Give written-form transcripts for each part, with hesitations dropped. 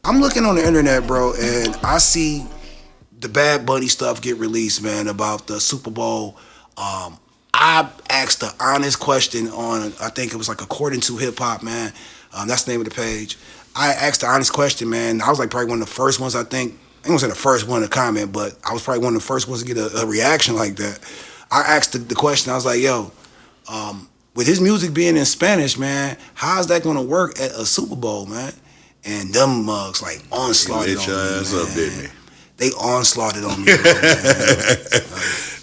I'm looking on the internet, bro, and I see the Bad Bunny stuff get released, man, about the Super Bowl. I asked the honest question on, I think it was like According to Hip Hop, man. That's the name of the page. I asked the honest question, man. I was like probably one of the first ones, I think. I ain't gonna say the first one to comment, but I was probably one of the first ones to get a reaction like that. I asked the question, I was like, yo, with his music being in Spanish, man, how's that gonna work at a Super Bowl, man? And them mugs like onslaughted on me, man. Ass up, didn't he? They onslaughted on me, bro, man.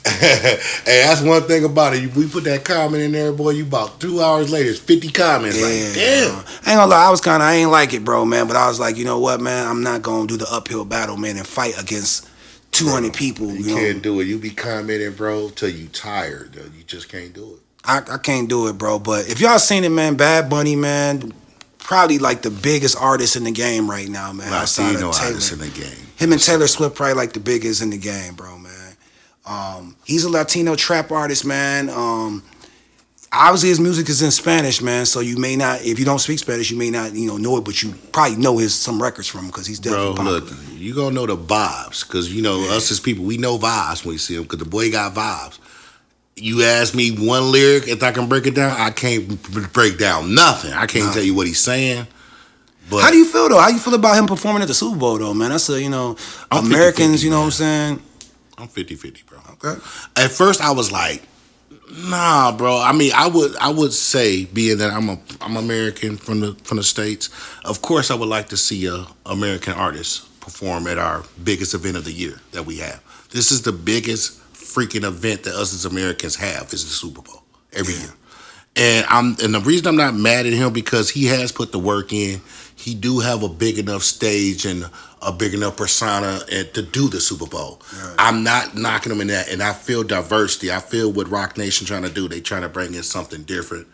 Hey, that's one thing about it. We put that comment in there, boy. You about 2 hours later, it's 50 comments. Yeah, like, damn. I ain't gonna lie, I ain't like it, bro, man. But I was like, you know what, man? I'm not gonna do the uphill battle, man, and fight against 200 people. You can't do it. You be commenting, bro, till you tired. You just can't do it. I can't do it, bro. But if y'all seen it, man, Bad Bunny, man, probably like the biggest artist in the game right now, man. Outside of Taylor. Artist in the game. Him and Taylor Swift probably like the biggest in the game, bro, man. He's a Latino trap artist, man. Obviously his music is in Spanish, man. So you may not, if you don't speak Spanish, you may not, know it, but you probably know some records from him because he's definitely popular. Look, you gonna know the vibes because us as people, we know vibes when we see him because the boy got vibes. You ask me one lyric, if I can break it down, I can't break down nothing. I can't tell you what he's saying. But how do you feel though? How you feel about him performing at the Super Bowl though, man? That's Americans, 50-50, you know what I'm saying? I'm 50-50, bro. Okay. At first, I was like, nah, bro. I mean, I would say, being that I'm American from the States, of course, I would like to see a American artist perform at our biggest event of the year that we have. This is the biggest freaking event that us as Americans have is the Super Bowl every year. And the reason I'm not mad at him because he has put the work in. He do have a big enough stage and a big enough persona to do the Super Bowl. Right. I'm not knocking him in that, and I feel diversity. I feel what Rock Nation trying to do. They trying to bring in something different.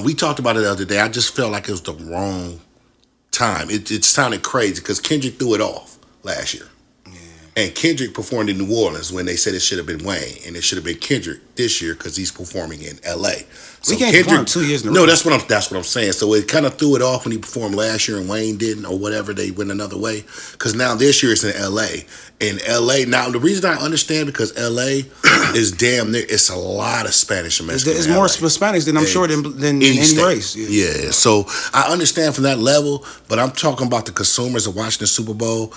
We talked about it the other day. I just felt like it was the wrong time. It sounded crazy because Kendrick threw it off last year. And Kendrick performed in New Orleans when they said it should have been Wayne, and it should have been Kendrick this year because he's performing in L.A. So we can't perform 2 years in a row. No, that's what I'm saying. So it kind of threw it off when he performed last year and Wayne didn't, or whatever. They went another way because now this year it's in L.A. In L.A. Now the reason I understand because L.A. is damn near. It's a lot of Spanish and Mexican. It's more Spanish than I'm sure than any race. Yeah. So I understand from that level, but I'm talking about the consumers of watching the Super Bowl.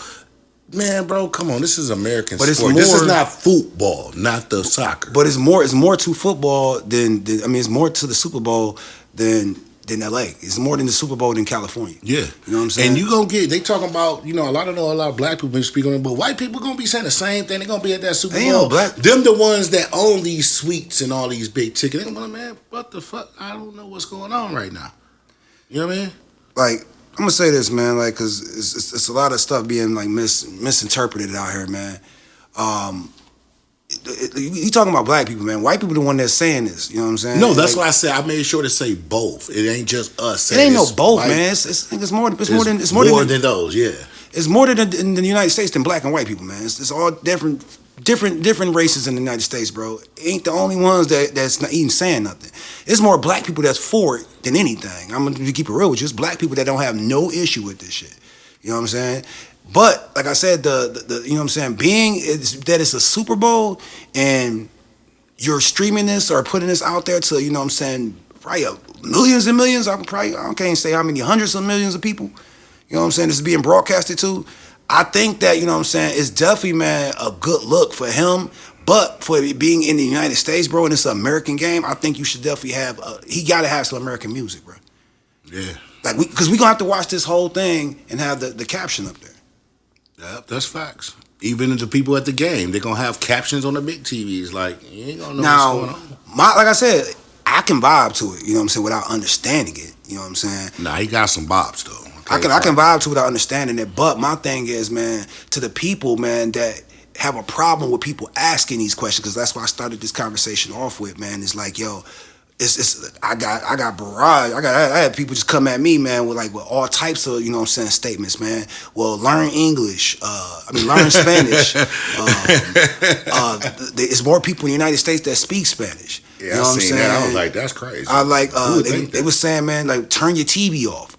Man, bro, come on. This is American sport. This is not football, not the soccer. But it's more to football than it's more to the Super Bowl than LA. It's more than the Super Bowl than California. Yeah. You know what I'm saying? And you gonna get, they talking about, a lot of black people been speaking on it, but white people gonna be saying the same thing. They gonna be at that Super Bowl. Them the ones that own these suites and all these big tickets. They gonna be like, man, what the fuck? I don't know what's going on right now. You know what I mean? Like, I'm gonna say this, man, like, cause it's a lot of stuff being like misinterpreted out here, man. You talking about black people, man. White people the one that's saying this. You know what I'm saying? No, that's why I said I made sure to say both. It ain't just us. It ain't no both, man. It's more than those. Yeah. It's more than in the United States than black and white people, man. It's all different races in the United States, bro. Ain't the only ones that's not even saying nothing. It's more black people that's for it than anything. I'm gonna keep it real with you. It's black people that don't have no issue with this shit. You know what I'm saying? But like I said, the you know what I'm saying, being that it's a Super Bowl and you're streaming this or putting this out there to, you know what I'm saying, probably millions and millions. I can't say how many hundreds of millions of people. You know what I'm saying? This is being broadcasted to. I think that, you know what I'm saying, it's definitely, man, a good look for him. But for it being in the United States, bro, and it's an American game, I think you should definitely have, he got to have some American music, bro. Yeah. Like, because we're going to have to watch this whole thing and have the caption up there. Yeah, that's facts. Even the people at the game, they're going to have captions on the big TVs. Like, you ain't going to know what's going on. Like I said, I can vibe to it, you know what I'm saying, without understanding it. You know what I'm saying? Nah, he got some bops, though. I can vibe to it without understanding it. But my thing is, man, to the people, man, that have a problem with people asking these questions, because that's why I started this conversation off with, man. It's like, yo, I got barrage. I had people just come at me, man, with all types of, you know what I'm saying, statements, man. Well, learn English. Learn Spanish. There's more people in the United States that speak Spanish. Yeah, you know what I'm saying? That. I was like, that's crazy. They was saying, man, like, turn your TV off.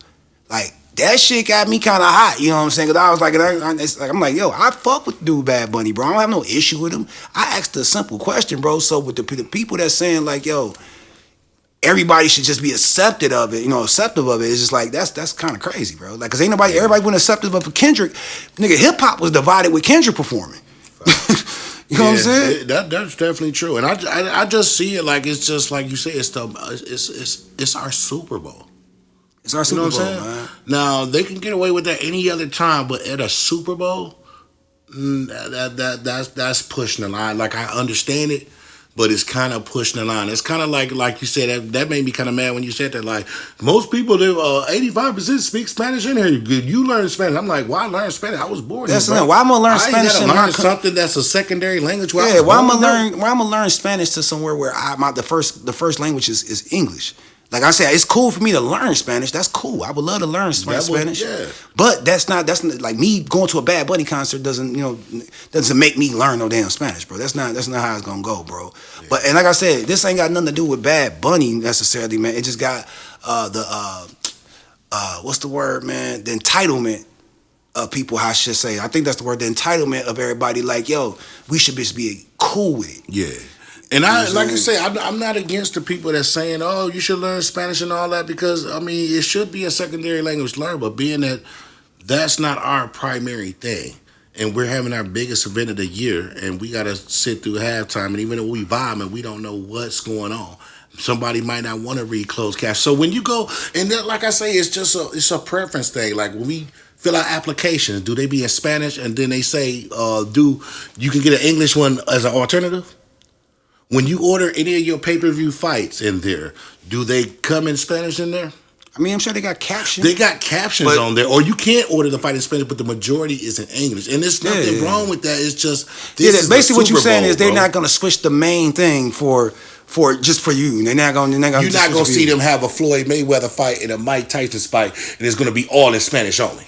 Like, that shit got me kind of hot. You know what I'm saying? Because I was like, I'm like, yo, I fuck with the dude Bad Bunny, bro. I don't have no issue with him. I asked a simple question, bro. So with the people that's saying like, yo, everybody should just be accepted of it, acceptive of it. It's just like that's kind of crazy, bro. Like, cause everybody went acceptive of Kendrick. Nigga, hip hop was divided with Kendrick performing. You know what I'm saying? That's definitely true. And I just see it like it's just like you say. It's our Super Bowl. It's our Super Bowl, man. Now they can get away with that any other time, but at a Super Bowl, that's pushing the line. Like, I understand it, but it's kind of pushing the line. It's kind of like you said, that made me kind of mad when you said that. Like, most people, 85% speak Spanish in here. You learn Spanish. I'm like, why learn Spanish? I was born here, bro. Why am I gonna learn Spanish? I learn something that's a secondary language. Yeah, why am I gonna learn Spanish to somewhere where the first language is English? Like I said, it's cool for me to learn Spanish. That's cool. I would love to learn Spanish. Yeah. But that's not like me going to a Bad Bunny concert doesn't make me learn no damn Spanish, bro. That's not how it's gonna go, bro. Yeah. But like I said, this ain't got nothing to do with Bad Bunny necessarily, man. It just got what's the word, man? The entitlement of people, I should say. I think that's the word, the entitlement of everybody. Like, yo, we should just be cool with it. Yeah. And like you say, I'm not against the people that's saying, oh, you should learn Spanish and all that, because, I mean, it should be a secondary language to learn, but being that that's not our primary thing, and we're having our biggest event of the year, and we got to sit through halftime, and even though we vibe and we don't know what's going on, somebody might not want to read closed captions. So when you go, and then, like I say, it's a preference thing. Like, when we fill out applications, do they be in Spanish, and then they say, you can get an English one as an alternative? When you order any of your pay-per-view fights in there, do they come in Spanish in there? I mean, I'm sure they got captions. They got captions on there. Or you can't order the fight in Spanish, but the majority is in English. And there's nothing wrong with that. It's just, basically what you're saying is they're not going to switch the main thing for just for you. You're not going to see them have a Floyd Mayweather fight and a Mike Tyson fight, and it's going to be all in Spanish only.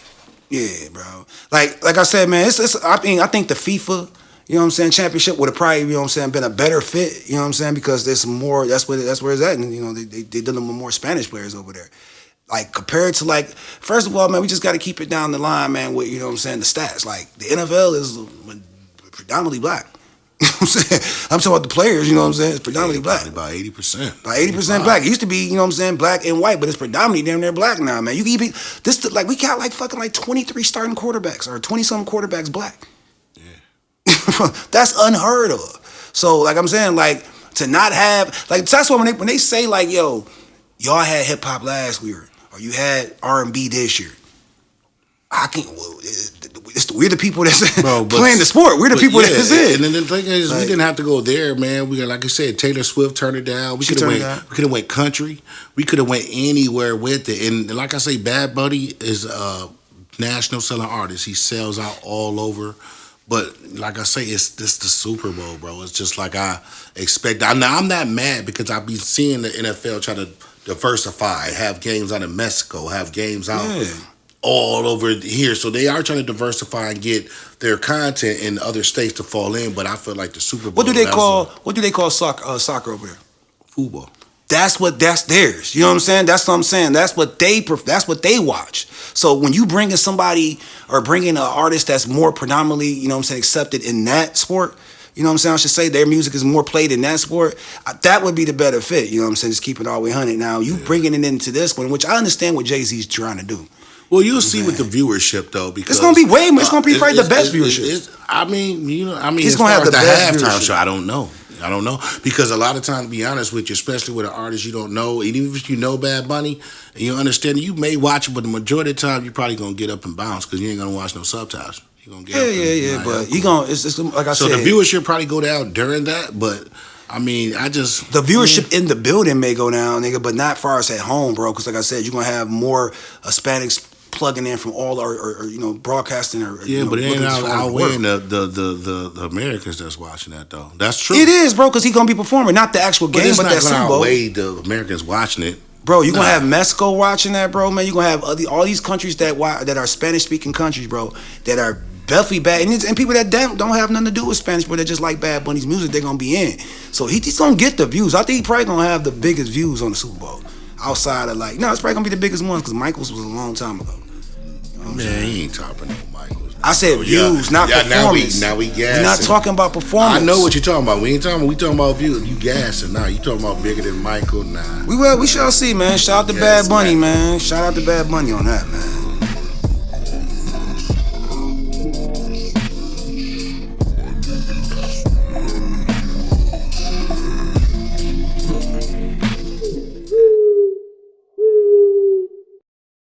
Yeah, bro. Like I said, man, I think the FIFA, you know what I'm saying, championship would have probably, you know what I'm saying, been a better fit, you know what I'm saying, because there's more, that's where it's at, and, they dealing with more Spanish players over there. Like, compared to, like, first of all, man, we just got to keep it down the line, man, with, you know what I'm saying, the stats. Like, the NFL is predominantly black. You know what I'm saying? I'm talking about the players, you know what I'm saying? It's predominantly black. About 80%. About 80% black. It used to be, you know what I'm saying, black and white, but it's predominantly damn near black now, man. You can even, we got like fucking like 23 starting quarterbacks or 20-something quarterbacks black. That's unheard of. So, like I'm saying, like, to not have, like, that's why when they say, like, yo, y'all had hip hop last year, or you had R&B this year, I can't. We're the people that's playing the sport. We're the people that's in. And then the thing is, we didn't have to go there, man. We got, like I said, Taylor Swift turned it down. We could have went country. We could have went anywhere with it. And like I say, Bad Bunny is a national selling artist. He sells out all over. But like I say, it's the Super Bowl, bro. It's just like I expect. Now, I'm not mad because I've been seeing the NFL try to diversify, have games out in Mexico, have games out all over here. So they are trying to diversify and get their content in other states to fall in. But I feel like the Super Bowl. What do they call soccer over there? Football. That's theirs. You know what I'm saying? That's what I'm saying. That's what they watch. So when you bring in somebody or bring in an artist that's more predominantly, you know what I'm saying, accepted in that sport, you know what I'm saying, I should say their music is more played in that sport, that would be the better fit. You know what I'm saying? Just keep it all the way 100. Now, you bringing it into this one, which I understand what Jay-Z's trying to do. Well, you'll see with the viewership though, because it's gonna be way more. It's gonna be probably the best viewership. He's gonna have the best halftime show. I don't know because a lot of times, to be honest with you, especially with an artist you don't know, and even if you know Bad Bunny and you understand, you may watch it, but the majority of the time you're probably gonna get up and bounce because you ain't gonna watch no subtitles. You're gonna get but you gonna it's like I said. So the viewership probably go down during that, but. I mean, the viewership in the building may go down, nigga, but not far as at home, bro. Because like I said, you're gonna have more Hispanics plugging in from all or broadcasting or but it ain't outweighing the Americans that's watching that though. That's true. It is, bro, because he's gonna be performing, not the actual game, but that Super Bowl. Outweigh the Americans watching it. Bro, you're gonna have Mexico watching that, bro, man. You're gonna have all these countries that are Spanish speaking countries, bro, that are definitely bad, and people that don't have nothing to do with Spanish, but they just like Bad Bunny's music, they're gonna be in. So he's gonna get the views. I think he probably gonna have the biggest views on the Super Bowl. Outside of it's probably gonna be the biggest ones because Michael's was a long time ago. what I'm Man, saying? he ain't topping no Michaels. I said views, not performance. Now we gassing. We're not talking about performance. I know what you're talking about. We talking about views. You gassing now. You talking about bigger than Michael? Nah. We shall see, man. Shout out to Bad Bunny, man. Shout out to Bad Bunny on that, man.